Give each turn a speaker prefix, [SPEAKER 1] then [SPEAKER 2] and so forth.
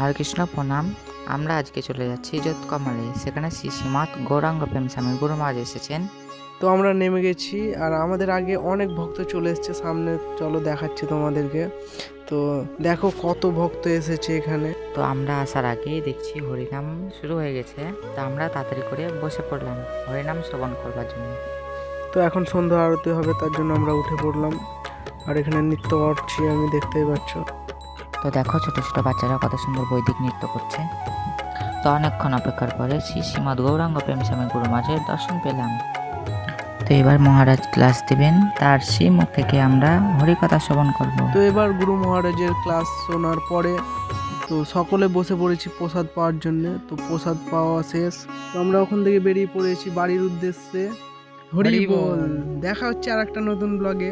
[SPEAKER 1] হরে কৃষ্ণ প্রণাম। আমরা আজকে চলে যাচ্ছি ইজত কমলে, সেখানে শ্রী শ্রীমৎ গৌরাঙ্গ প্রেম স্বামী গুরু মহারাজ এসেছেন।
[SPEAKER 2] তো আমরা নেমে গেছি, আর আমাদের আগে অনেক ভক্ত চলে এসেছে সামনে। চলো দেখাচ্ছি তোমাদেরকে। তো দেখো কত ভক্ত এসেছে এখানে।
[SPEAKER 1] তো আমরা আসার আগেই দেখছি হরিনাম শুরু হয়ে গেছে। তো আমরা তাড়াতাড়ি করে বসে পড়লাম হরিনাম শ্রবণ করবার জন্য।
[SPEAKER 2] তো এখন সন্ধ্যা আরতি হবে, তার জন্য আমরা উঠে পড়লাম। আর এখানে নৃত্য করছি, আমি দেখতেই পাচ্ছ।
[SPEAKER 1] তো দেখো ছোট ছোট বাচ্চারা কত সুন্দর বৈদিক নৃত্য করছে। তো অনেকক্ষণ অপেক্ষার পরে শ্রী শ্রীমৎ গৌরাঙ্গ প্রেম স্বামী গুরু মহারাজের দর্শন পেলাম। তো এবার মহারাজ ক্লাস দিবেন, তার সেই মুখ থেকে আমরা হরিকথা শ্রবণ করব।
[SPEAKER 2] তো এবার গুরু মহারাজের ক্লাস শোনার পরে তো সকলে বসে পড়েছি প্রসাদ পাওয়ার জন্য। তো প্রসাদ পাওয়া শেষ, তো আমরা ওখান থেকে বেরিয়ে পড়েছি বাড়ির উদ্দেশ্যে। হরি বল। দেখা হচ্ছে আর একটা নতুন ব্লগে।